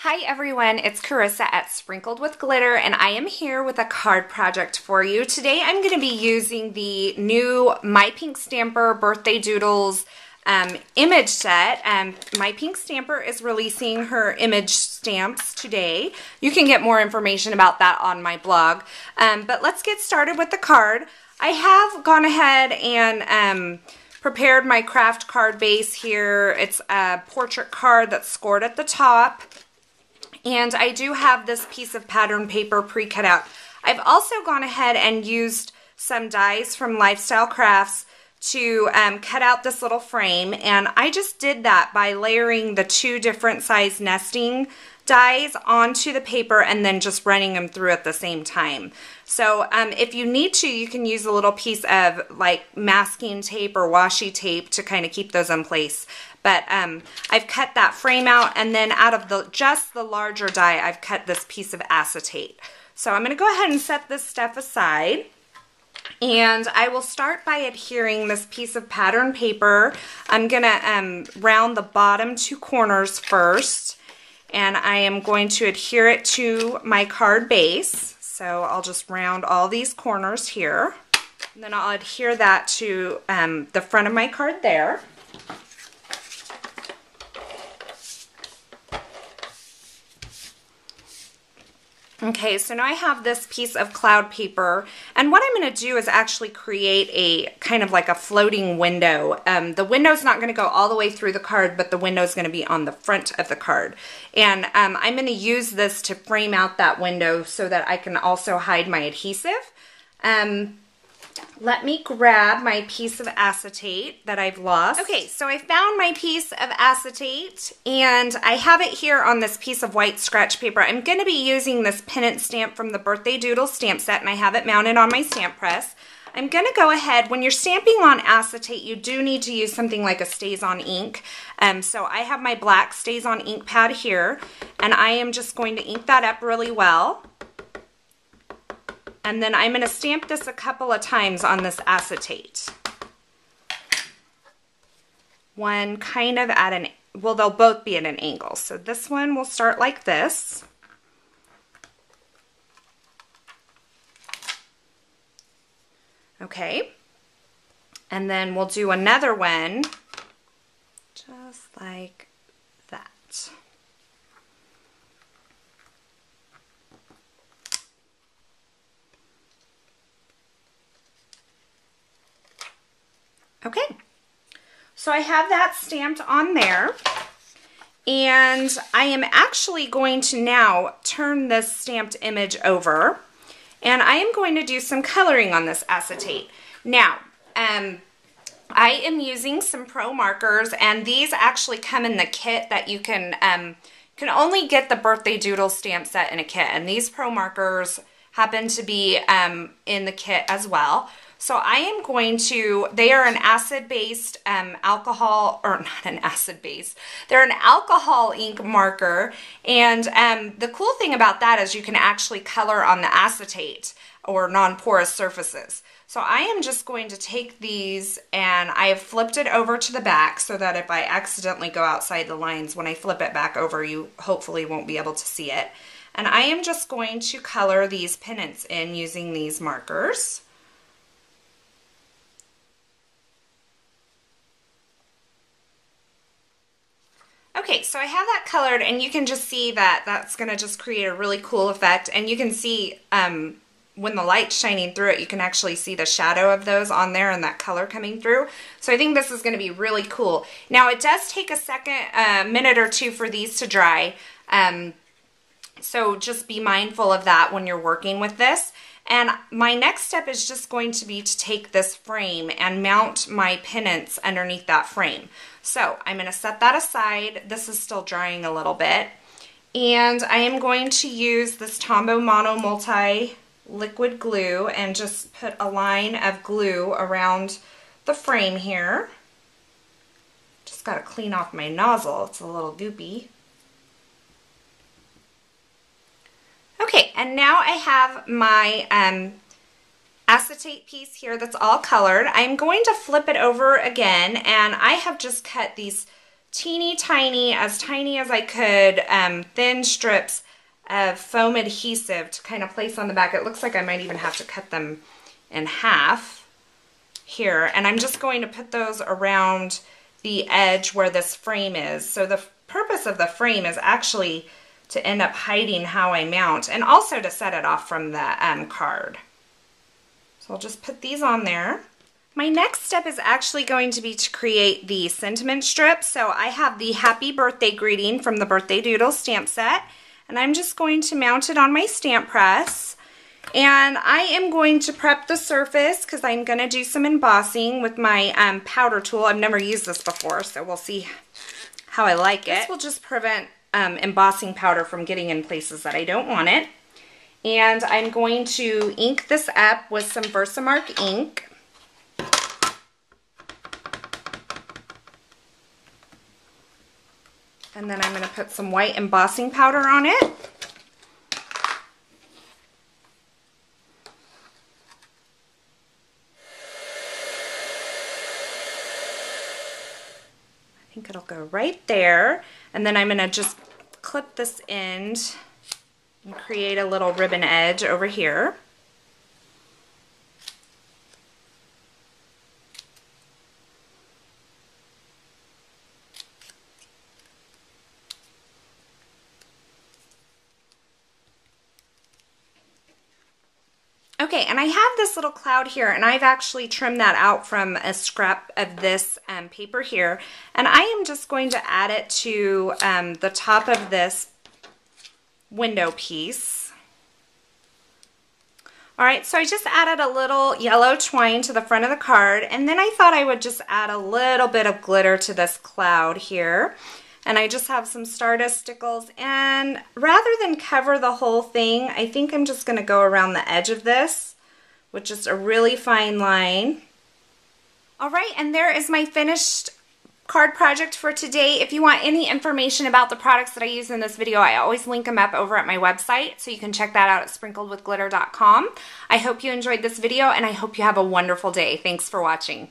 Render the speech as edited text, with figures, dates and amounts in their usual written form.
Hi everyone, it's Carissa at Sprinkled with Glitter, and I am here with a card project for you. Today I'm going to be using the new My Pink Stamper Birthday Doodles image set. My Pink Stamper is releasing her image stamps today. You can get more information about that on my blog. But let's get started with the card. I have gone ahead and prepared my craft card base here. It's a portrait card that's scored at the top. And I do have this piece of pattern paper pre-cut out. I've also gone ahead and used some dies from Lifestyle Crafts to cut out this little frame. And I just did that by layering the two different size nesting dies onto the paper and then just running them through at the same time. So if you need to, you can use a little piece of like masking tape or washi tape to kind of keep those in place. But I've cut that frame out, and then out of just the larger die, I've cut this piece of acetate. So I'm going to go ahead and set this stuff aside. And I will start by adhering this piece of pattern paper. I'm going to round the bottom two corners first. And I am going to adhere it to my card base. So I'll just round all these corners here. And then I'll adhere that to the front of my card there. Okay, so now I have this piece of cloud paper, and what I'm going to do is actually create a kind of like a floating window. The window's not going to go all the way through the card, but the window's going to be on the front of the card. And I'm going to use this to frame out that window so that I can also hide my adhesive. Let me grab my piece of acetate that I've lost. Okay, so I found my piece of acetate, and I have it here on this piece of white scratch paper. I'm going to be using this Pennant stamp from the Birthday Doodles stamp set, and I have it mounted on my stamp press. I'm going to go ahead, when you're stamping on acetate, you do need to use something like a Stays-On ink. So I have my black Stays-On ink pad here, and I am just going to ink that up really well. And then I'm going to stamp this a couple of times on this acetate. One kind of at an, well, they'll both be at an angle. So this one will start like this. Okay. And then we'll do another one just like that. Okay, so I have that stamped on there, and I am actually going to now turn this stamped image over, and I am going to do some coloring on this acetate. Now, I am using some Pro markers, and these actually come in the kit that you can only get the Birthday Doodle stamp set in a kit, and these Pro markers happen to be in the kit as well. So I am going to, they are an acid-based alcohol, or not an acid-based, they're an alcohol ink marker, and the cool thing about that is you can actually color on the acetate or non-porous surfaces. So I am just going to take these, and I have flipped it over to the back so that if I accidentally go outside the lines, when I flip it back over, you hopefully won't be able to see it. And I am just going to color these pennants in using these markers. Okay, so I have that colored, and you can just see that that's going to just create a really cool effect. And you can see when the light's shining through it, you can actually see the shadow of those on there and that color coming through. So I think this is going to be really cool. Now, it does take a minute or two for these to dry. So just be mindful of that when you're working with this. And my next step is just going to be to take this frame and mount my pennants underneath that frame. So I'm going to set that aside. This is still drying a little bit. And I am going to use this Tombow Mono Multi liquid glue and just put a line of glue around the frame here. Just got to clean off my nozzle. It's a little goopy. Okay, and now I have my acetate piece here that's all colored. I'm going to flip it over again, and I have just cut these tiny as I could, thin strips of foam adhesive to kind of place on the back. It looks like I might even have to cut them in half here. And I'm just going to put those around the edge where this frame is. So the purpose of the frame is actually to end up hiding how I mount and also to set it off from the card. So I'll just put these on there. My next step is actually going to be to create the sentiment strip. So I have the happy birthday greeting from the Birthday Doodles stamp set, and I'm just going to mount it on my stamp press. And I am going to prep the surface because I'm going to do some embossing with my powder tool. I've never used this before, so we'll see how I like it. This will just prevent embossing powder from getting in places that I don't want it. And I'm going to ink this up with some Versamark ink. And then I'm going to put some white embossing powder on it. I think it'll go right there. And then I'm going to just clip this end and create a little ribbon edge over here. Okay, and I have this little cloud here, and I've actually trimmed that out from a scrap of this paper here, and I am just going to add it to the top of this window piece. Alright, so I just added a little yellow twine to the front of the card, and then I thought I would just add a little bit of glitter to this cloud here. And I just have some Stardust stickles, and rather than cover the whole thing, I think I'm just going to go around the edge of this with just a really fine line. Alright, and there is my finished card project for today. If you want any information about the products that I use in this video, I always link them up over at my website, so you can check that out at sprinkledwithglitter.com. I hope you enjoyed this video, and I hope you have a wonderful day. Thanks for watching.